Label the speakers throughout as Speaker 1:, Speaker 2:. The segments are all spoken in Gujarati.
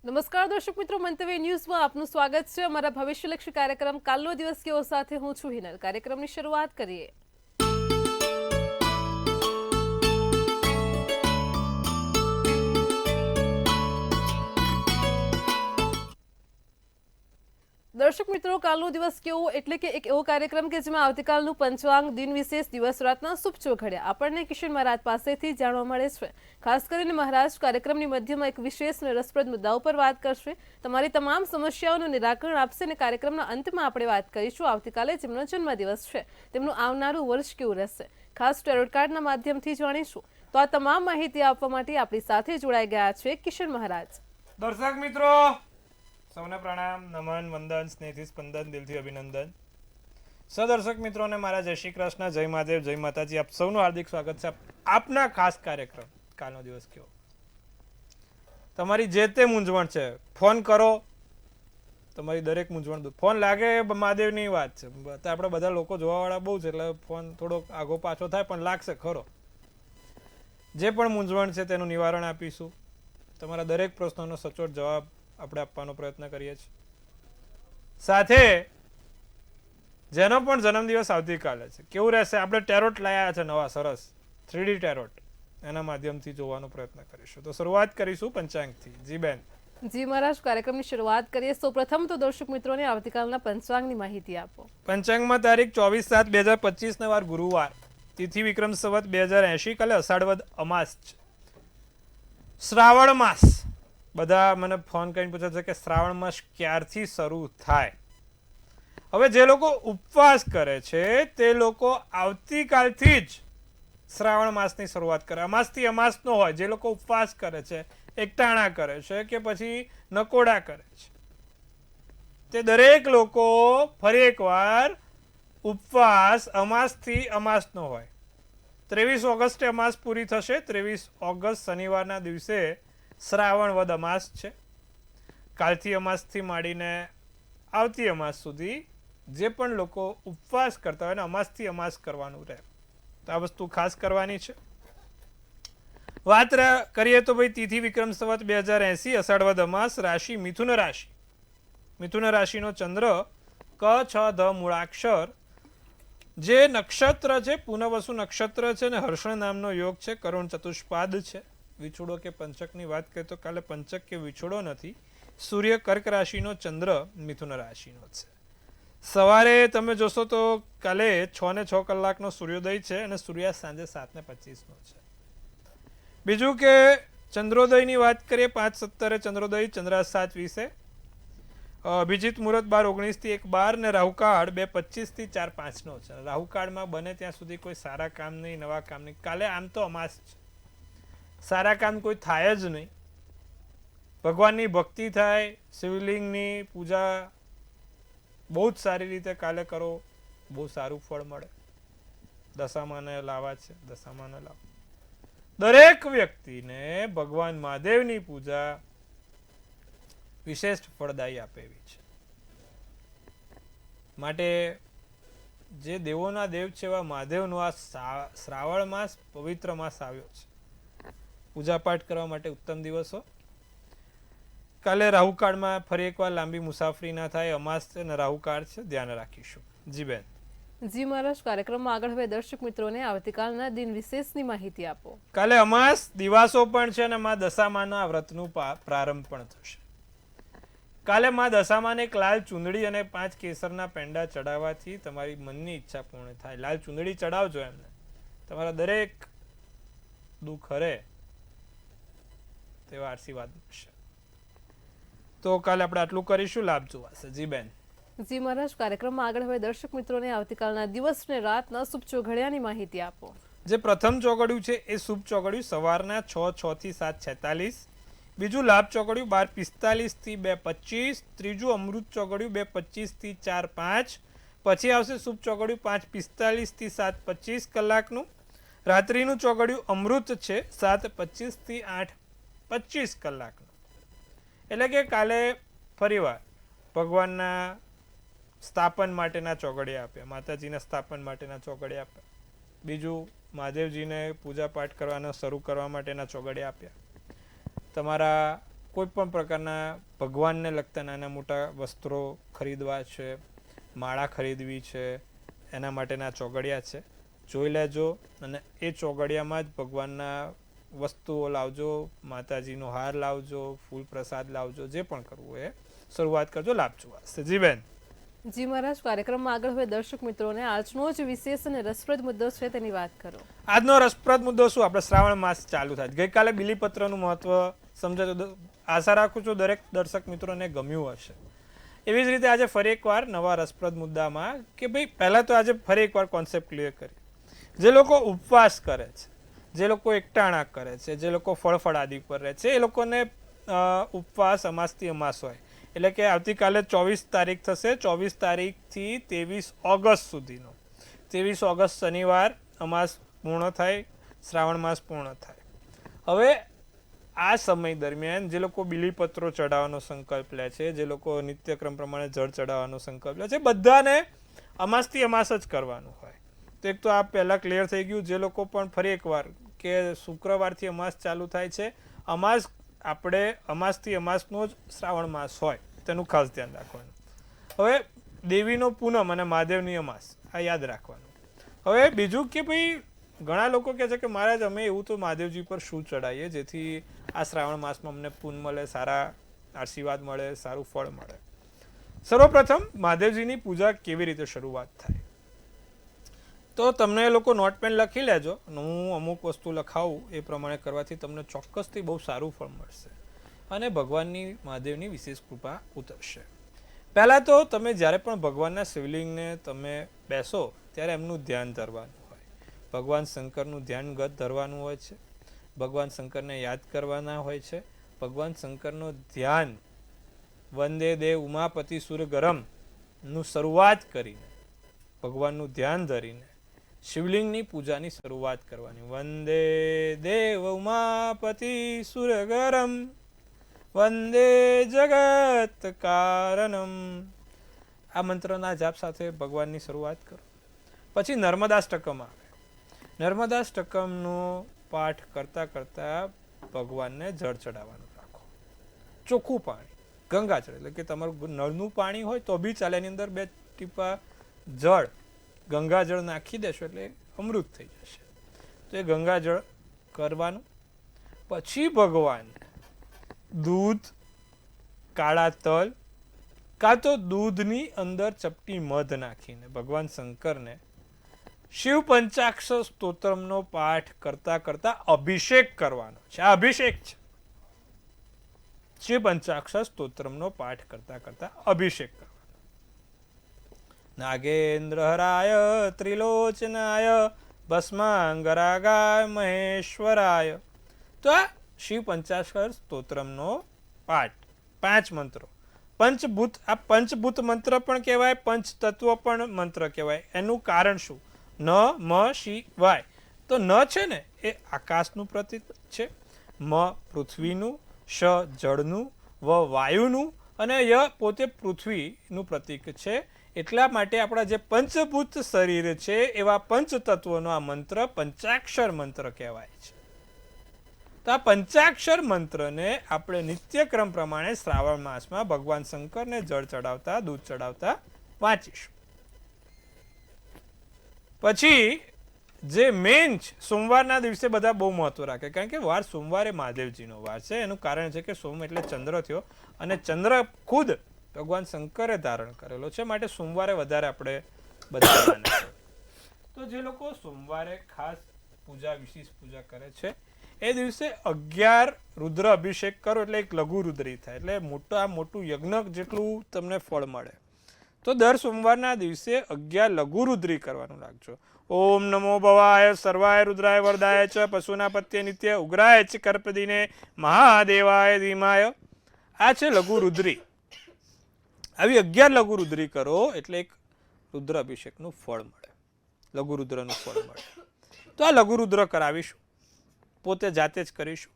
Speaker 1: નમસ્કાર દર્શક મિત્રો, મંતવ્ય ન્યૂઝમાં આપનું સ્વાગત છે. અમારા ભવિષ્યલક્ષી કાર્યક્રમ કાલનો દિવસ કેવો સાથે હું છું હિનલ. કાર્યક્રમની શરૂઆત કરીએ. દર્શક મિત્રો, કાલનો દિવસ કેવો એટલે કે એક એવો કાર્યક્રમ કે જેમાં આવતીકાલનું પંચાંગ, દિન વિશેષ, દિવસ રાતના શુભ ચોઘડિયા આપણને કિશન મહારાજ પાસેથી જાણવા મળે છે. ખાસ કરીને મહારાજ કાર્યક્રમની મધ્યમાં એક વિશેષ અને રસપ્રદ મુદ્દા ઉપર વાત કરશે. તમારી તમામ સમસ્યાઓનું નિરાકરણ આપશે અને કાર્યક્રમના અંતમાં આપણે વાત કરીશું આવતીકાલે જેમનો જન્મદિવસ છે તેમનું આવનારું વર્ષ કેવું રહેશે. ખાસ ટેરોટ કાર્ડના માધ્યમથી જાણીશું. તો આ તમામ માહિતી આપવા માટે આપણી સાથે જોડાઈ ગયા છે કિશન મહારાજ.
Speaker 2: દર્શક મિત્રો સૌને પ્રણામ, નમન, વંદન, સ્નેહથી સ્પંદન, દિલથી અભિનંદન. સદર્શક મિત્રોને મારા જય શ્રી કૃષ્ણ, જય મહાદેવ, જય માતાજી. આપ સૌનું હાર્દિક સ્વાગત છે આપના ખાસ કાર્યક્રમ કાલનો દિવસ કેવો. તમારી જે તે મૂંઝવણ છે ફોન કરો, તમારી દરેક મૂંઝવણ દૂર. ફોન લાગે મહાદેવની વાત છે, આપણે બધા લોકો જોવાવાળા બહુ છે એટલે ફોન થોડોક આગો પાછો થાય પણ લાગશે ખરો. જે પણ મૂંઝવણ છે તેનું નિવારણ આપીશું. તમારા દરેક પ્રશ્નોનો સચોટ જવાબ આપણે આપવાનો પ્રયત્ન કરીએ છીએ. સાથે જેનો પણ જન્મદિવસ આવતીકાલે છે કેવું રહેશે, આપણે ટેરોટ લાયા છે નવા સરસ 3D ટેરોટ, એના માધ્યમથી જોવાનો પ્રયત્ન કરીશું. તો શરૂઆત કરીશું પંચાંગથી. જી બેન.
Speaker 1: જી મહારાજ, કાર્યક્રમની શરૂઆત કરીએ. સૌપ્રથમ તો દર્શક મિત્રોને આવતીકાલના પંચાંગની માહિતી આપો.
Speaker 2: પંચાંગમાં તારીખ 24/7/2025 ને વાર ગુરુવાર, તિથિ વિક્રમ સંવત 2080, કાલે અષાઢવદ અમાસ છે. શ્રાવણ માસ. બધા મને ફોન કરીને પૂછે છે કે શ્રાવણ માસ ક્યારથી શરૂ થાય. હવે જે લોકો ઉપવાસ કરે છે તે લોકો આવતીકાલથી જ શ્રાવણ માસની શરૂઆત કરે. અમાસથી અમાસનો હોય. જે લોકો ઉપવાસ કરે છે, એકટાણા કરે છે કે પછી નકોડા કરે છે, તે દરેક લોકો ફરી એકવાર ઉપવાસ અમાસથી અમાસનો હોય. 23 ઓગસ્ટે અમાસ પૂરી થશે. 23 ઓગસ્ટ શનિવારના દિવસે શ્રાવણ વદ અમાસ છે. કાલથી અમાસથી માંડીને આવતી અમાસ સુધી જે પણ લોકો ઉપવાસ કરતા હોય ને અમાસથી અમાસ કરવાનું રહે. તો આ વસ્તુ ખાસ કરવાની છે. વાત કરીએ તો ભાઈ તિથિ વિક્રમ સંવત 2080, અષાઢવદ અમાસ, રાશિ મિથુન રાશિ. મિથુન રાશિનો ચંદ્ર ક છ ધ મૂળાક્ષર. જે નક્ષત્ર છે પૂનવસુ નક્ષત્ર છે ને હર્ષણ નામનો યોગ છે. કરુણ ચતુષ્પાદ છે. વિછોડો કે પંચકની વાત કરીએ તો કાલે પંચક કે વિછોડો નથી. સૂર્ય કર્ક રાશિનો, ચંદ્ર મિથુન રાશિનો છે. સવારે તમે જોશો તો કાલે 6:06 સૂર્યોદય છે અને સૂર્યાસ્ત સાંજે 7:25 છે. બીજું કે ચંદ્રોદયની વાત કરીએ 5:17 ચંદ્રોદય, ચંદ્રાસ્ત 7:20. અભિજીત મુહૂર્ત 12:19 1:12 ને રાહુકાળ 2:25 4:05 છે. રાહુકાળમાં બને ત્યાં સુધી કોઈ સારા કામ નહીં, નવા કામ નહીં. કાલે આમ તો અમાસ છે, સારા કામ કોઈ થાય જ નહીં. ભગવાનની ભક્તિ થાય, શિવલિંગની પૂજા બહુ જ સારી રીતે કાલે કરો, બહુ સારું ફળ મળે. દશામાને લાવા છે, દશામાને લાવો. દરેક વ્યક્તિને ભગવાન મહાદેવની પૂજા વિશેષ ફળદાયી આપે એવી છે. માટે જે દેવોના દેવ છે એવા મહાદેવનો આ શ્રાવણ માસ પવિત્ર માસ આવ્યો છે. પૂજાપાઠ કરવા માટે ઉત્તમ દિવસો. કાલે રાહુકાળમાં ફરી એકવાર લાંબી મુસાફરી ના થાય. અમાસ છે ને રાહુકાળ છે, ધ્યાન રાખીશું. જી બેન.
Speaker 1: જી મહારાજ, કાર્યક્રમમાં આગળ હવે દર્શક મિત્રોને આવતીકાલના દિન વિશેષની માહિતી આપો.
Speaker 2: કાલે અમાસ દિવાસો પણ છે અને માં દશામાના વ્રતનું પ્રારંભ પણ થશે. કાલે માં દશામાને એક લાલ ચુંદડી અને 5 કેસરના પેંડા ચડાવવાથી તમારી મનની ઈચ્છા પૂર્ણ થાય. લાલ ચુંદડી ચડાવજો એમને, તમારા દરેક દુઃખ હરે તેવા આશીર્વાદ મળશે. તો કાલે આપણે આટલું કરીશું. લાભ જોવાશે. જી બેન.
Speaker 1: જી મહારાજ, કાર્યક્રમમાં આગળ હવે દર્શક મિત્રોને આવતીકાલના દિવસ ને રાતના શુભ ચોઘડિયાની માહિતી આપો.
Speaker 2: જે પ્રથમ ચોઘડિયું છે એ શુભ ચોઘડિયું સવારના 6:06 થી 7:46. બીજું લાભ ચોઘડિયું 12:45 થી 2:25. ત્રીજું અમૃત ચોઘડિયું 2:25 થી 4:05. પછી આવશે શુભ ચોઘડિયું 5:45 થી 7:25 કલાકનું. રાત્રિનું ચોઘડિયું અમૃત છે 7:25 થી 8:25 કલાકનું. એટલે કે કાલે ફરીવાર ભગવાનના સ્થાપન માટેના ચોઘડિયા આપ્યા, માતાજીના સ્થાપન માટેના ચોઘડિયા આપ્યા. બીજું મહાદેવજીને પૂજા પાઠ કરવાના શરૂ કરવા માટેના ચોઘડિયા આપ્યા. તમારા કોઈ પણ પ્રકારના ભગવાનને લગતા નાના મોટા વસ્ત્રો ખરીદવા છે, માળા ખરીદવી છે, એના માટેના ચોગડિયા છે, જોઈ લેજો. અને એ ચોગડિયામાં જ ભગવાનના વસ્તુઓ લાવજો, માતાજીનો હાર લાવજો, ફૂલ પ્રસાદ લાવજો, જે પણ કરવું એ શરૂઆત કરજો. લાભ જોવાશે. જી બેન.
Speaker 1: જી મહારાજ, કાર્યક્રમમાં આગળ હવે દર્શક મિત્રોને આજનો જ વિશેષ અને રસપ્રદ મુદ્દો છે તેની વાત કરો.
Speaker 2: આજનો રસપ્રદ મુદ્દો શું? આપણે શ્રાવણ માસ ચાલુ થાય. ગઈકાલે બીલીપત્રનું મહત્વ સમજાતું. આશા રાખું છું દરેક દર્શક મિત્રોને ગમ્યું હશે. એવી જ રીતે આજે ફરી એકવાર નવા રસપ્રદ મુદ્દામાં કે ભાઈ પહેલાં તો આજે ફરી એકવાર કોન્સેપ્ટ ક્લિયર કરીએ. જે લોકો ઉપવાસ કરે છે, જે લોકો એકટાણા કરે છે, જે લોકો ફળફળાદી પર રહે છે, એ લોકોને ઉપવાસ અમાસથી અમાસ હોય. એટલે કે આવતીકાલે 24 તારીખ થશે. 24 તારીખથી 23 ઓગસ્ટ સુધીનો 23 ઓગસ્ટ શનિવાર અમાસ પૂર્ણ થાય, શ્રાવણ માસ પૂર્ણ થાય. હવે આ સમય દરમિયાન જે લોકો બીલીપત્રો ચડાવવાનો સંકલ્પ લે છે, જે લોકો નિત્યક્રમ પ્રમાણે જળ ચડાવવાનો સંકલ્પ લે છે, બધાને અમાસથી અમાસ જ કરવાનું હોય. તો એક તો આ પહેલાં ક્લિયર થઈ ગયું. જે લોકો પણ ફરી એકવાર કે શુક્રવારથી અમાસ ચાલુ થાય છે, અમાસ આપણે અમાસથી અમાસનો જ શ્રાવણ માસ હોય તેનું ખાસ ધ્યાન રાખવાનું. હવે દેવીનો પૂનમ અને મહાદેવની અમાસ આ યાદ રાખવાનું. હવે બીજું કે ભાઈ ઘણા લોકો કહે છે કે મહારાજ અમે એવું તો મહાદેવજી પર શું ચડાવીએ જેથી આ શ્રાવણ માસમાં અમને પૂન મળે, સારા આશીર્વાદ મળે, સારું ફળ મળે. સર્વપ્રથમ મહાદેવજીની પૂજા કેવી રીતે શરૂઆત થાય તો તમને એ લોકો નોટ પેન લખી લેજો. હું અમુક વસ્તુ લખાવું એ પ્રમાણે કરવાથી તમને ચોક્કસથી બહુ સારું ફળ મળશે અને ભગવાનની મહાદેવની વિશેષ કૃપા ઉતરશે. પહેલાં તો તમે જ્યારે પણ ભગવાનના શિવલિંગને તમે બેસો ત્યારે એમનું ધ્યાન ધરવાનું હોય. ભગવાન શંકરનું ધ્યાન ગત ધરવાનું હોય છે. ભગવાન શંકરને યાદ કરવાના હોય છે. ભગવાન શંકરનું ધ્યાન વંદે દેવ ઉમાપતિ સુરગરમનું શરૂઆત કરીને ભગવાનનું ધ્યાન ધરીને શિવલિંગની પૂજાની શરૂઆત કરવાની. વંદે દેવ ઉમાપતિ સુરગરમ વંદે જગત કારણમ. આ મંત્રના જાપ સાથે ભગવાનની શરૂઆત કરો. પછી નર્મદાષ્ટકમ આવે. નર્મદાષ્ટકમનો પાઠ કરતાં કરતાં ભગવાનને જળ ચડાવવાનું રાખો. ચોખ્ખું પાણી, ગંગાજળ, એટલે કે તમારું નળનું પાણી હોય તો બી ચાલે, એની અંદર 2 ટીપા જળ ગંગાજળ નાખી દેશો એટલે અમૃત થઈ જશે. તો એ ગંગાજળ કરવાનું. પછી ભગવાન દૂધ, કાળા તલ કાં તો દૂધની અંદર ચપટી મધ નાખીને ભગવાન શંકરને શિવ પંચાક્ષર સ્તોત્રમનો પાઠ કરતા કરતા અભિષેક કરવાનો છે. આ અભિષેક છે. શિવ પંચાક્ષર સ્તોત્રમનો પાઠ કરતા કરતા અભિષેક કરવાનો. નાગેન્દ્ર હરાય ત્રિલોચનાય ભસ્માંગરાગાય મહેશ્વરાય. તો આ શિવ પંચાક્ષર સ્તોત્રમનો પાઠ 5 મંત્રો. પંચભૂત, આ પંચભૂત મંત્ર પણ કહેવાય, પંચતત્વ પણ મંત્ર કહેવાય. એનું કારણ શું? ન મ શિ વાય. તો ન છે ને એ આકાશનું પ્રતીક છે, મ પૃથ્વીનું, શ જળનું, વ વાયુનું અને ય પોતે પૃથ્વીનું પ્રતીક છે. એટલા માટે આપણા જે પંચભૂત શરીર છે એવા પંચતત્વનો આ મંત્ર પંચાક્ષર મંત્ર કહેવાય છે. તો આ પંચાક્ષર મંત્રને આપણે નિત્યક્રમ પ્રમાણે શ્રાવણ માસમાં ભગવાન શંકરને જળ ચડાવતા, દૂધ ચડાવતા વાંચીશું. પછી જે મેન સોમવારના દિવસે બધા બહુ મહત્વ રાખે, કારણ કે વાર સોમવારે મહાદેવજીનો વાર છે. એનું કારણ છે કે સોમ એટલે ચંદ્ર થયો અને ચંદ્ર ખુદ ભગવાન શંકરે ધારણ કરેલો છે, માટે સોમવારે વધારે આપણે બધા માને છે. તો જે લોકો સોમવારે ખાસ પૂજા, વિશેષ પૂજા કરે છે એ દિવસે 11 રુદ્ર અભિષેક કરો એટલે એક લઘુ રુદ્રી થાય, એટલે મોટું યજ્ઞ જેટલું તમને ફળ મળે. તો દર સોમવારના દિવસે 11 લઘુ રુદ્રી કરવાનું રાખજો. ઓમ નમો ભવાય સર્વાય રુદ્રાય વરદાય ચ પશુના પત્ય નિત્ય ઉગ્રાય ચ કર્પદિને મહાદેવાય ધીમાય. આ છે લઘુ રુદ્રી. આવી 11 લઘુ રુદ્રી કરો એટલે એક રુદ્ર અભિષેકનું ફળ મળે, લઘુ રુદ્રનું ફળ મળે. તો આ લઘુ રુદ્ર કરાવીશું, પોતે જાતે જ કરીશું.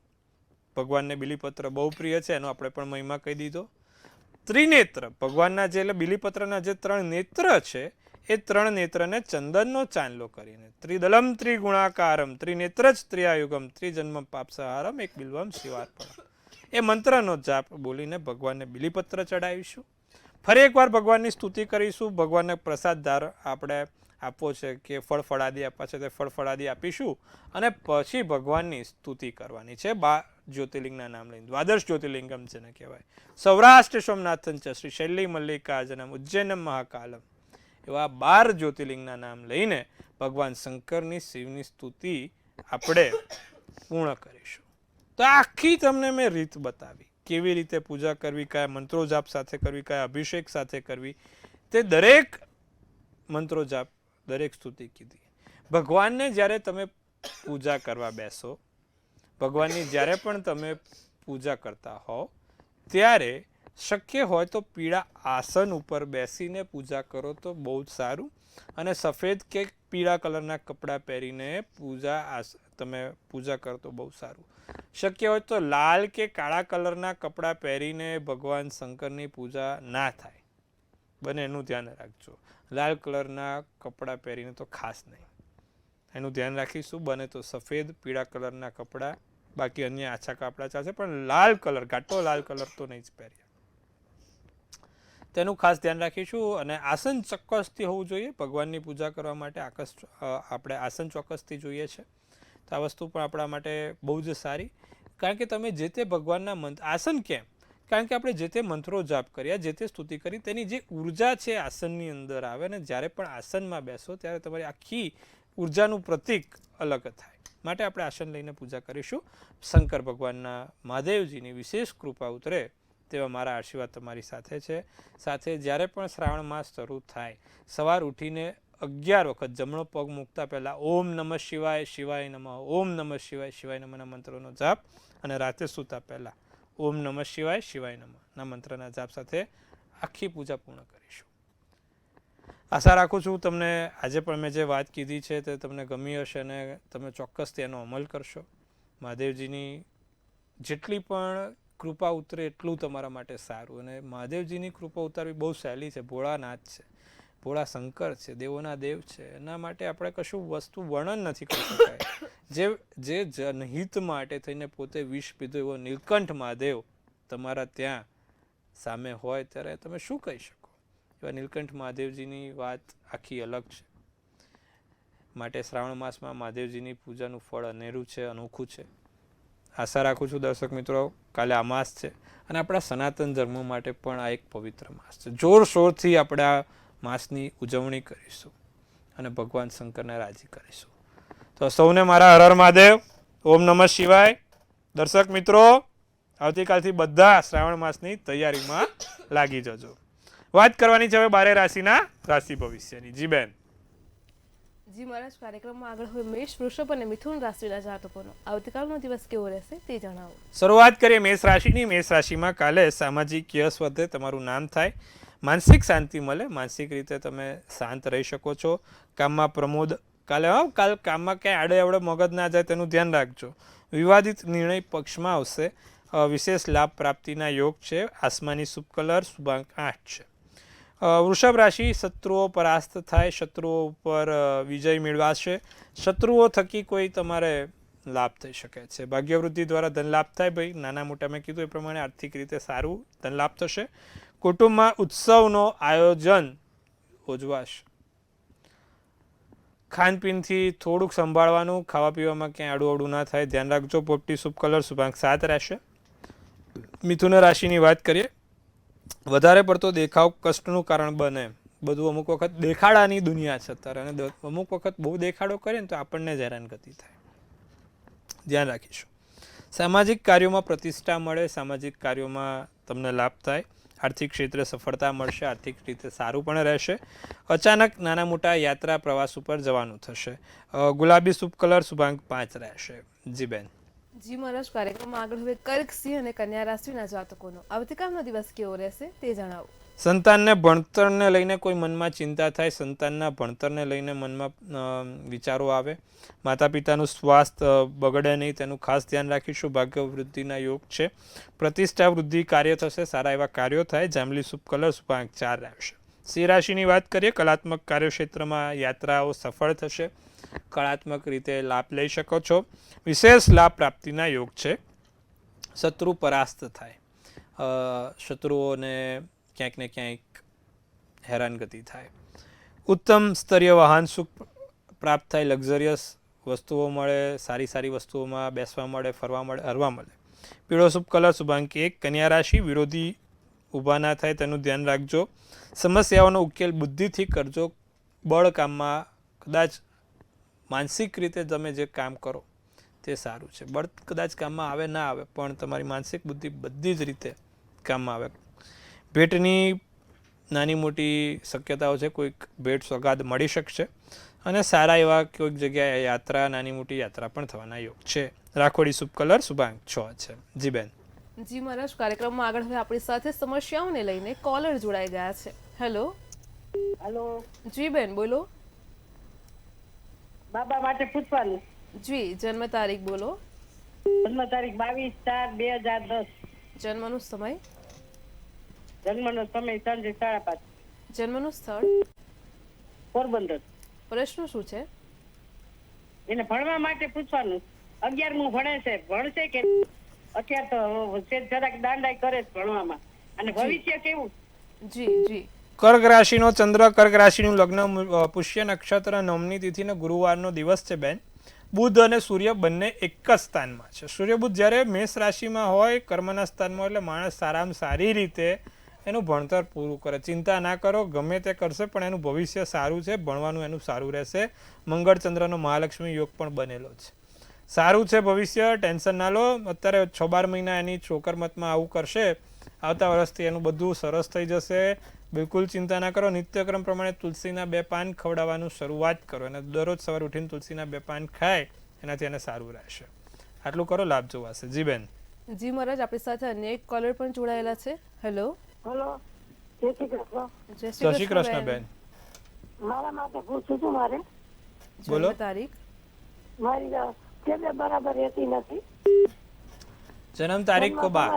Speaker 2: ભગવાનને બીલીપત્ર બહુ પ્રિય છે, એનો આપણે પણ મહિમા કહી દીધો. ત્રિનેત્ર ભગવાનના જે એટલે બીલીપત્રના જે 3 નેત્ર છે એ 3 નેત્રને ચંદનનો ચાંદલો કરીને ત્રિદલમ ત્રિગુણાકારમ ત્રિનેત્ર જ ત્રિયાયુગમ ત્રિજન્મ પાપસહારમ એક બિલ્વમ શિવાર્પણ. એ મંત્રનો જાપ બોલીને ભગવાનને બિલીપત્ર ચડાવીશું. ફરી એકવાર ભગવાનની સ્તુતિ કરીશું. ભગવાનને પ્રસાદદાર આપણે આપવો છે કે ફળ ફળાદી આપવા છે તે ફળ ફળાદી આપીશું અને પછી ભગવાનની સ્તુતિ કરવાની છે. 12 જ્યોતિર્લિંગના નામ લઈને દ્વાદશ જ્યોતિર્લિંગમ જેને કહેવાય. સૌરાષ્ટ્ર સોમનાથન ચ શ્રી શૈલી મલ્લિકાર્જુનમ ઉજ્જૈનમ મહાકાલમ એવા 12 જ્યોતિર્લિંગના નામ લઈને ભગવાન શંકરની શિવની સ્તુતિ આપણે પૂર્ણ કરીશું. તો આખી તમને મેં રીત બતાવી કેવી રીતે પૂજા કરવી, કયા મંત્રો જાપ સાથે કરવી, કયા અભિષેક સાથે કરવી, તે દરેક મંત્રો જાપ દરેક સ્તુતિ કીધી. ભગવાનને જ્યારે તમે પૂજા કરવા બેસો, ભગવાનની જ્યારે પણ તમે પૂજા કરતા હો ત્યારે શક્ય હોય તો પીળા આસન ઉપર બેસીને પૂજા કરો તો બહુ જ સારું. અને સફેદ કે પીળા કલરના કપડાં પહેરીને તમે પૂજા કરો તો બહુ સારું. શક્ય હોય તો લાલ કે કાળા કલરના કપડાં પહેરીને ભગવાન શંકરની પૂજા ના થાય. બને એનું ધ્યાન રાખજો. લાલ કલરના કપડાં પહેરીને તો ખાસ નહીં, એનું ધ્યાન રાખીશું. બને તો સફેદ પીળા કલરના કપડાં, બાકી અન્ય આછા કપડાં ચાલશે, પણ લાલ કલર, ઘાટો લાલ કલર તો નહીં જ પહેરીએ. તેનું ખાસ ધ્યાન રાખીશું. અને આસન ચોક્કસથી હોવું જોઈએ. ભગવાનની પૂજા કરવા માટે આપણે આસન ચોક્કસથી જોઈએ છે. તો આ વસ્તુ પણ આપણા માટે બહુ જ સારી. કારણ કે તમે જે તે ભગવાનના મંત્ર, આસન કેમ? કારણ કે આપણે જે તે મંત્રો જાપ કર્યા, જે તે સ્તુતિ કરી, તેની જે ઉર્જા છે આસનની અંદર આવે ને જ્યારે પણ આસનમાં બેસો ત્યારે તમારી આખી ઉર્જાનું પ્રતીક અલગ થાય. માટે આપણે આસન લઈને પૂજા કરીશું. શંકર ભગવાનના મહાદેવજીની વિશેષ કૃપા ઉતરે તેવા મારા આશીર્વાદ તમારી સાથે છે. સાથે જ્યારે પણ શ્રાવણ માસ શરૂ થાય, સવાર ઉઠીને 11 વખત જમણો પગ મૂકતા પહેલાં ઓમ નમઃ શિવાય, શિવાય નમઃ, ઓમ નમઃ શિવાય, શિવાય નમઃના મંત્રોનો જાપ, અને રાતે સૂતા પહેલાં ઓમ નમઃ શિવાય, શિવાય નમઃના મંત્રના જાપ સાથે આખી પૂજા પૂર્ણ કરીશું. આશા રાખું છું તમને આજે પણ મેં જે વાત કીધી છે તે તમને ગમી હશે અને તમે ચોક્કસ તેનો અમલ કરશો. મહાદેવજીની જેટલી પણ કૃપા ઉતરે એટલું તમારા માટે સારું. અને મહાદેવજીની કૃપા ઉતારવી બહુ સહેલી છે. ભોળાનાથ છે, ભોળા શંકર છે, દેવોના દેવ છે. એના માટે આપણે કશું વસ્તુ વર્ણન નથી કરી શકાય. જે જનહિત માટે થઈને પોતે વિષ પીધો એવો નીલકંઠ મહાદેવ તમારા ત્યાં સામે હોય ત્યારે તમે શું કહી શકો? એવા નીલકંઠ મહાદેવજીની વાત આખી અલગ છે. માટે શ્રાવણ માસમાં મહાદેવજીની પૂજાનું ફળ અનેરું છે, અનોખું છે. આશા રાખું છું દર્શક મિત્રો, કાલે અમાસ છે અને આપણા સનાતન ધર્મ માટે પણ આ એક પવિત્ર માસ છે. જોરશોરથી આપણે આ માસની ઉજવણી કરીશું અને ભગવાન શંકરને રાજી કરીશું. તો સૌને મારા હર હર મહાદેવ, ઓમ નમઃ શિવાય. દર્શક મિત્રો, આવતીકાલથી બધા શ્રાવણ માસની તૈયારીમાં લાગી જજો. વાત કરવાની છે હવે 12 રાશિના રાશિ ભવિષ્યની. જી બેન.
Speaker 1: જી મહારાજ, કાર્યક્રમમાં આગળ હવે મેષ, વૃષભ અને મિથુન રાશિના જાતકોનો આવતીકાલનો દિવસ કેવો રહેશે તે જણાવો.
Speaker 2: શરૂઆત કરીએ મેષ રાશિની. મેષ રાશિમાં કાલે સામાજિક યશ વધે, તમારું નામ થાય, માનસિક શાંતિ મળે, માનસિક રીતે તમે શાંત રહી શકો છો. કામમાં પ્રમોદ કાલે કામમાં ક્યાંય આડે અવડે મગજ ના જાય તેનું ધ્યાન રાખજો. વિવાદિત નિર્ણય પક્ષમાં આવશે. વિશેષ લાભ પ્રાપ્તિના યોગ છે. આસમાની શુભ કલર શુભાંક 8 છે. વૃષભ રાશિ, શત્રુઓ પરાસ્ત થાય, શત્રુઓ ઉપર વિજય મેળવાશે. શત્રુઓ થકી કોઈ તમારે લાભ થઈ શકે છે. ભાગ્યવૃદ્ધિ દ્વારા ધન લાભ થાય. ભાઈ નાના મોટા મેં કીધું એ પ્રમાણે આર્થિક રીતે સારું ધન લાભ થશે. કુટુંબમાં ઉત્સવનો આયોજન ઉજવાશે. ખાનપીનથી થોડુંક સંભાળવાનું, ખાવા પીવામાં ક્યાંય આડું ના થાય, ધ્યાન રાખજો. પોપટી શુભ કલર શુભાંક 7 રહેશે. મિથુન રાશિની વાત કરીએ. વધારે પડતો દેખાવ કષ્ટનું કારણ બને. બધું અમુક વખત દેખાડાની દુનિયા છે અત્યારે, અને અમુક વખત બહુ દેખાડો કરે ને તો આપણને જ હેરાનગતિ થાય. ધ્યાન રાખીશું. સામાજિક કાર્યોમાં પ્રતિષ્ઠા મળે, સામાજિક કાર્યોમાં તમને લાભ થાય. આર્થિક ક્ષેત્રે સફળતા મળશે, આર્થિક રીતે સારું પણ રહેશે. અચાનક નાના મોટા યાત્રા પ્રવાસ ઉપર જવાનું થશે. ગુલાબી શુભ કલર શુભાંક 5 રહેશે. જી બેન.
Speaker 1: જી મહારાજ, કાર્યક્રમમાં આગળ હવે કર્ક, સિંહ અને કન્યા રાશિના જાતકોનો આવતીકાલનો દિવસ કેવો રહેશે તે જણાવો.
Speaker 2: સંતાનને ભણતરને લઈને કોઈ મનમાં ચિંતા થાય, સંતાનના ભણતરને લઈને મનમાં વિચારો આવે. માતા પિતાનું સ્વાસ્થ્ય બગડે નહીં તેનું ખાસ ધ્યાન રાખીશું. ભાગ્ય વૃદ્ધિના યોગ છે. પ્રતિષ્ઠા વૃદ્ધિ કાર્ય થશે, સારા એવા કાર્યો થાય. જાંબલી શુભ કલર શુભાંક 4 રહેશે. સિંહ રાશિની વાત કરીએ. કલાત્મક કાર્યક્ષેત્રમાં યાત્રાઓ સફળ થશે. કળાત્મક રીતે લાભ લઈ શકો છો. વિશેષ લાભ પ્રાપ્તિના યોગ છે. શત્રુ પરાસ્ત થાય, શત્રુઓને ક્યાંક ને ક્યાંક હેરાનગતિ થાય, ઉત્તમ સ્તરીય વાહન સુખ પ્રાપ્ત થાય, લક્ઝરિયસ વસ્તુઓ મળે, સારી સારી વસ્તુઓમાં બેસવા મળે, ફરવા મળે, હરવા મળે. પીળો શુભ કલર શુભાંક 1. કન્યા રાશિ, વિરોધી ઊભા ના થાય તેનું ધ્યાન રાખજો. સમસ્યાઓનો ઉકેલ બુદ્ધિથી કરજો. બળ કામમાં કદાચ માનસિક રીતે તમે જે કામ કરો તે સારું છે. બળ કદાચ કામમાં આવે ના આવે પણ તમારી માનસિક બુદ્ધિ બધી જ રીતે કામમાં આવે. ભેટની નાની મોટી શક્યતાઓ છે, કોઈક ભેટ સોગાદ મળી શકશે અને સારા એવા કોઈક જગ્યાએ યાત્રા, નાની મોટી યાત્રા પણ થવાના યોગ છે. રાખોડી શુભ કલર શુભાંક 6 છે. જી બેન.
Speaker 1: જી મહારાજ, કાર્યક્રમમાં આગળ હવે આપણી સાથે સમસ્યાઓને લઈને કોલર જોડાઈ ગયા છે. હેલો.
Speaker 3: હેલો,
Speaker 1: જી બેન, બોલો.
Speaker 3: બાબા માટે પૂછવાનું.
Speaker 1: જી, જન્મ તારીખ બોલો.
Speaker 3: જન્મ તારીખ 22/4/2010.
Speaker 1: જન્મનો સમય.
Speaker 3: જન્મનો સમય સાંજે 5:30.
Speaker 1: જન્મનું સ્થળ.
Speaker 3: પોરબંદર.
Speaker 1: પ્રશ્ન શું છે?
Speaker 3: એને ભણવા માટે પૂછવાનું. 11મું ભણે છે, ભણશે કે અત્યારે તો જરાક દાંડાઈ કરે છે ભણવામાં, અને ભવિષ્ય કેવું?
Speaker 1: જી જી.
Speaker 2: કર્ક રાશિનો ચંદ્ર, કર્ક રાશિનું લગ્ન, પુષ્ય નક્ષત્ર, નવમી તિથિનો ગુરુવારનો દિવસ છે બેન. બુધ અને સૂર્ય બંને એક જ સ્થાનમાં છે. સૂર્ય બુધ જ્યારે મેષ રાશિમાં હોય, કર્મના સ્થાનમાં, એટલે માણસ સારામાં સારી રીતે એનું ભણતર પૂરું કરે. ચિંતા ના કરો, ગમે તે કરશે પણ એનું ભવિષ્ય સારું છે, ભણવાનું એનું સારું રહેશે. મંગળ ચંદ્રનો મહાલક્ષ્મી યોગ પણ બનેલો છે. સારું છે ભવિષ્ય, ટેન્શન ના લો. અત્યારે 6-12 મહિના એની છોકરમતમાં આવું કરશે, આવતા વર્ષથી એનું બધું સરસ થઈ જશે. બિલકુલ ચિંતા ના કરો. નિત્યક્રમ પ્રમાણે તુલસીના 2 પાન ખવડાવવાનું શરૂઆત કરો અને દરરોજ સવારે ઉઠીને તુલસીના 2 પાન ખાય, એનાથી એને સારું રહેશે. આટલું કરો, લાભ જોવાશે. જી બેન.
Speaker 1: જી મહારાજ, આપણી સાથે અન્ય એક કોલર પણ જોડાયેલા છે. હેલો.
Speaker 3: હેલો, જય શ્રી કૃષ્ણ.
Speaker 1: જય
Speaker 2: જય શ્રી કૃષ્ણ બેન.
Speaker 3: મારા માટે પૂછવું હતું મારે.
Speaker 2: બોલો.
Speaker 1: જન્મ તારીખ.
Speaker 3: મારી તબિયત બરાબર રહેતી નથી.
Speaker 2: જન્મ તારીખ કો બા.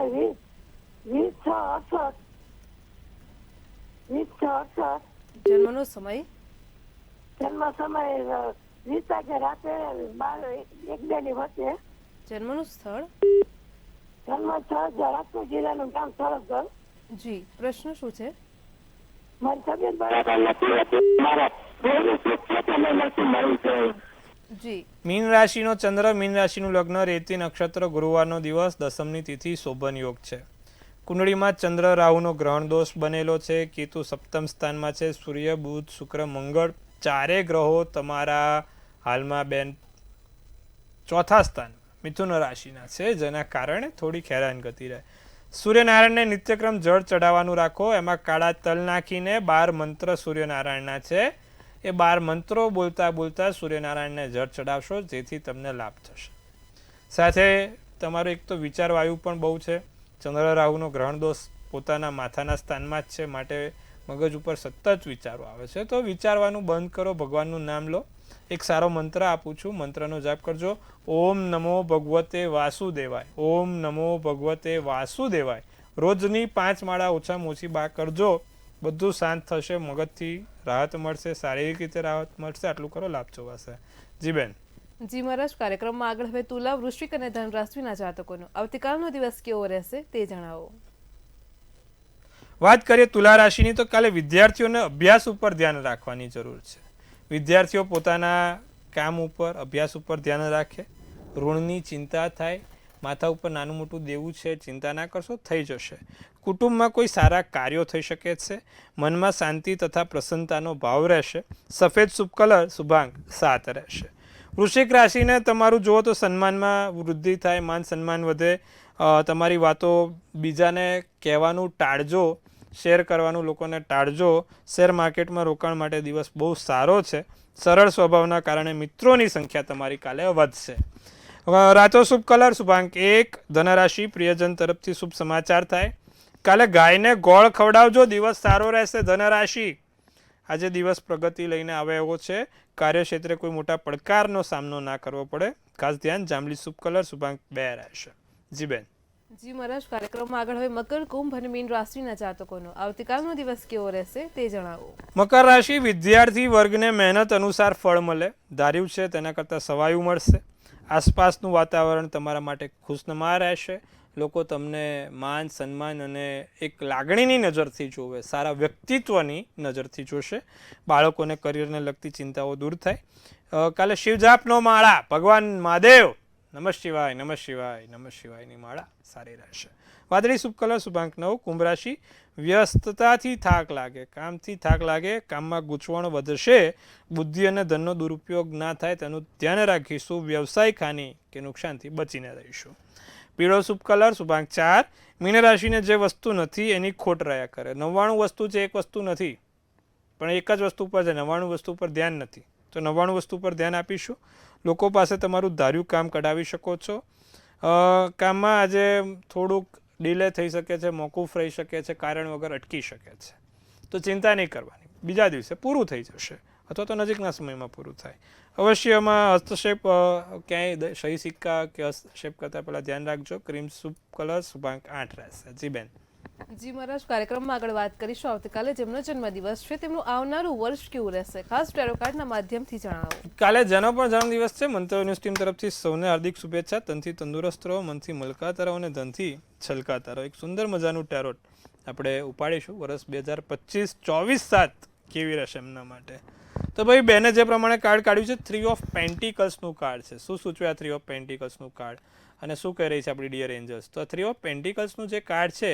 Speaker 3: 20/6/68. 20/6/68.
Speaker 1: જન્મનો સમય.
Speaker 3: જન્મ સમય 20 વાગે રાતે 12-1-2 ની વચ્ચે.
Speaker 1: જન્મનું સ્થળ.
Speaker 3: જન્મ રાજકોટ જિલ્લાનું ગામ સરસગઢ.
Speaker 1: જી, પ્રશ્ન શું છે?
Speaker 3: મારી તબિયત બરાબર નથી રહેતી. મારા ઘરનું સુખ છે કે નથી મળ્યું છે.
Speaker 1: જી.
Speaker 2: મીન રાશિનો ચંદ્ર, મીન રાશિનું લગ્ન, રેતી નક્ષત્ર, ગુરુવારનો દિવસ, દસમની તિથિ, શોભન યોગ છે. કુંડળીમાં ચંદ્ર રાહુનો ગ્રહણ દોષ બનેલો છે. કેતુ સપ્તમ સ્થાનમાં છે. સૂર્ય, બુધ, શુક્ર, મંગળ, ચારે ગ્રહો તમારા હાલમાં બેન ચોથા સ્થાન મિથુન રાશિના છે, જેના કારણે થોડીક હેરાનગતિ રહે. સૂર્યનારાયણને નિત્યક્રમ જળ ચડાવવાનું રાખો. એમાં કાળા તલ નાખીને 12 મંત્ર સૂર્યનારાયણના છે, એ 12 મંત્રો બોલતા બોલતા સૂર્યનારાયણને જળ ચડાવશો, જેથી તમને લાભ થશે. સાથે તમારો એક તો વિચાર વાયુ પણ બહુ છે. ચંદ્ર રાહુનો ગ્રહણ દોષ પોતાના માથાના સ્થાનમાં જ છે, માટે મગજ ઉપર સતત વિચારો આવે છે. તો વિચારવાનું બંધ કરો, ભગવાનનું નામ લો. એક સારો મંત્ર આપું છું, મંત્રનો જાપ કરજો. ઓમ નમો ભગવતે વાસુદેવાય, ઓમ નમો ભગવતે વાસુદેવાય. રોજની 5 માળા ઓછામાં ઓછી બા કરજો. બધું શાંત થશે, મગજથી રાહત મળશે, શારીરિક રીતે રાહત મળશે. આટલું કરો, લાભ જોવાશે. જી બેન.
Speaker 1: જી મહારાજ, કાર્યક્રમમાં આગળ હવે તુલા, વૃશ્ચિક અને ધન રાશિના જાતકોનો આવતીકાલનો દિવસ કેવો રહેશે તે જણાવો.
Speaker 2: વાત કરીએ તુલા રાશિની, તો કાલે વિદ્યાર્થીઓને અભ્યાસ ઉપર ધ્યાન રાખવાની જરૂર છે. વિદ્યાર્થીઓ પોતાના કામ ઉપર, અભ્યાસ ઉપર ધ્યાન રાખે. ઋણની ચિંતા થાય, માથા ઉપર નાનું મોટું દેવું છે, ચિંતા ના કરશો, થઈ જશે. કુટુંબમાં કોઈ સારા કાર્યો થઈ શકે છે. મનમાં શાંતિ તથા પ્રસન્નતાનો ભાવ રહેશે. સફેદ શુભ કલર શુભાંક 7 રહેશે. વૃશ્ચિક રાશિને તમારું જુઓ તો સન્માનમાં વૃદ્ધિ થાય, માન સન્માન વધે. તમારી વાતો બીજાને કહેવાનું ટાળજો, શેર કરવાનું લોકોને ટાળજો. શેર માર્કેટમાં રોકાણ માટે દિવસ બહુ સારો છે. સરળ સ્વભાવના કારણે મિત્રોની સંખ્યા તમારી કાલે વધશે. રાતો શુભ કલર શુભાંક 1. ધનરાશિ, પ્રિયજન તરફથી શુભ સમાચાર થાય. કાલે ગાયને ગોળ ખવડાવજો, દિવસ સારો રહેશે. ધનરાશિ, આજે દિવસ પ્રગતિ લઈને આવે એવો છે. કાર્યક્ષેત્રે કોઈ મોટા પડકારનો સામનો ના કરવો પડે. ખાસ ધ્યાન. જાંબલી શુભ કલર શુભાંક 2 રહેશે. જી બેન.
Speaker 1: જી મહારાજ, કાર્યક્રમમાં આગળ હવે મકર, કુંભ અને મીન રાશિના જાતકોનો આવતીકાલનો દિવસ કેવો રહેશે તે જણાવો.
Speaker 2: મકર રાશિ, વિદ્યાર્થી વર્ગને મહેનત અનુસાર ફળ મળે. ધાર્યું છે તેના કરતાં સવાયું મળશે. આસપાસનું વાતાવરણ તમારા માટે ખુશનુમા રહેશે. લોકો તમને માન સન્માન અને એક લાગણીની નજરથી જોવે, સારા વ્યક્તિત્વની નજરથી જોશે. બાળકોને કરિયરને લગતી ચિંતાઓ દૂર થાય. કાલે શિવજાપનો માળા ભગવાન મહાદેવ નમઃ શિવાય નમઃ શિવાય નમઃ શિવાયની માળા સારી રહેશે. વાદળી શુભ કલર શુભાંક 9. કુંભ રાશિ વ્યસ્તતાથી થાક લાગે, કામથી થાક લાગે, કામમાં ગૂંચવણ વધશે, બુદ્ધિ અને ધનનો દુરુપયોગ ના થાય તેનું ધ્યાન રાખીશું. વ્યવસાયિક હાનિ કે નુકસાનથી બચીને રહીશું. પીળો શુભ કલર શુભાંક 4. મીન રાશિને જે વસ્તુ નથી એની ખોટ રહ્યા કરે. 99 વસ્તુ છે, એક વસ્તુ નથી, પણ એક જ વસ્તુ પર છે, 99 વસ્તુ પર ધ્યાન નથી, તો 99 વસ્તુ પર ધ્યાન આપીશું. લોકો પાસે તમારું ધાર્યું કામ કઢાવી શકો છો. કામમાં આજે થોડુંક ડિલે થઈ શકે છે, મોકૂફ રહી શકે છે, કારણ વગર અટકી શકે છે, તો ચિંતા નહીં કરવાની. બીજા દિવસે પૂરું થઈ જશે અથવા તો નજીકના સમયમાં પૂરું થાય. અવશ્ય એમાં હસ્તક્ષેપ ક્યાંય સહી સિક્કા કે હસ્તક્ષેપ કરતાં પહેલાં ધ્યાન રાખજો. ક્રીમ શુભ કલર શુભાંક 8 રહેશે. જી બેન.
Speaker 1: જી મહારાજ, કાર્યક્રમમાં આગળ વાત કરીશું આવતીકાલે જેમનો જન્મદિવસ છે તેમનું આવનારું વર્ષ કેવું રહેશે, ખાસ ટેરો કાર્ડના માધ્યમથી જણાવો.
Speaker 2: કાલે જેનો પણ જન્મદિવસ છે, મંતવ્ય ન્યૂઝ ટીમ તરફથી સૌને હાર્દિક શુભેચ્છા. તનથી તંદુરસ્ત રહો, મનથી મલકાતા રહો અને ધનથી છલકાતા રહો. એક સુંદર મજાનું ટેરોટ આપણે ઉપાડીશું. વર્ષ 2025-24 કેવી રહેશે એમના માટે. તો ભાઈ બેને જે પ્રમાણે કાર્ડ કાઢ્યું છે, 3 ઓફ પેન્ટિકલ્સનું કાર્ડ છે. શું સૂચવે આ 3 ઓફ પેન્ટિકલ્સનું કાર્ડ અને શું કહી રહી છે આપણી ડિયર એન્જલ્સ? તો 3 ઓફ પેન્ટિકલ્સનું જે કાર્ડ છે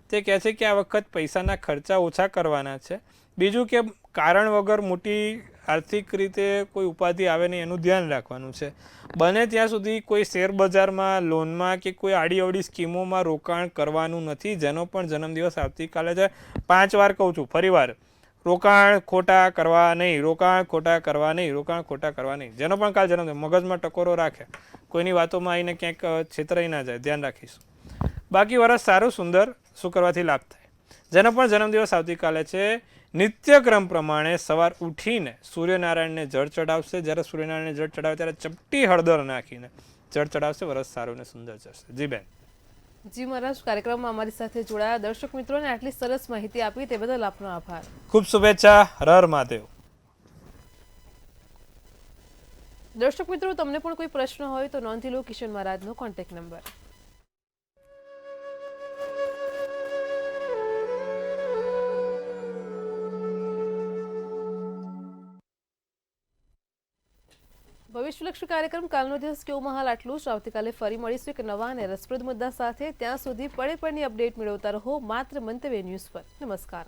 Speaker 2: તે કહે છે કે આ વખત પૈસાના ખર્ચા ઓછા કરવાના છે. બીજું કે કારણ વગર મોટી આર્થિક રીતે કોઈ ઉપાધિ આવે નહીં એનું ધ્યાન રાખવાનું છે. બને ત્યાં સુધી કોઈ શેર બજારમાં, લોનમાં કે કોઈ આડી અવડી સ્કીમોમાં રોકાણ કરવાનું નથી. જેનો પણ જન્મદિવસ આવતીકાલે છે, 5 વાર કહું છું, ફરીવાર, રોકાણ ખોટા કરવા નહીં, રોકાણ ખોટા કરવા નહીં, રોકાણ ખોટા કરવા નહીં. જેનો પણ કાલ જન્મદિવસ મગજમાં ટકોરો રાખે, કોઈની વાતોમાં આવીને ક્યાંક છેતરાઈ ના જાય, ધ્યાન રાખીશું. બાકી વર્ષ સારું સુંદર શું કરવાથી લાભ થાય. જેનો પણ જન્મદિવસ આવતીકાલે છે, નિત્યક્રમ પ્રમાણે સવાર ઉઠીને સૂર્યનારાયણને જળ ચડાવશે. જ્યારે સૂર્યનારાયણને જળ ચડાવે ત્યારે ચપટી હળદર નાખીને જળ ચડાવશે. વર્ષ સારું ને સુંદર જશે. જી બેન.
Speaker 1: જી મહારાજ, કાર્યક્રમમાં અમારી સાથે જોડાયા દર્શક મિત્રોને આટલી સરસ માહિતી આપી તે બદલ આપનો આભાર.
Speaker 2: ખૂબ શુભેચ્છા. હર હર મહાદેવ.
Speaker 1: દર્શક મિત્રો, તમને પણ કોઈ પ્રશ્ન હોય તો નોંધી લો કિશન મહારાજનો કોન્ટેક્ટ નંબર. ભવિષ્યલક્ષી કાર્યક્રમ કાલનો દિવસ કેવો મહાલ આટલું જ. આવતીકાલે ફરી મળીશું એક નવા અને રસપ્રદ મુદ્દા સાથે. ત્યાં સુધી પળે પળની અપડેટ મેળવતા રહો માત્ર મંતવ્ય ન્યૂઝ પર. નમસ્કાર.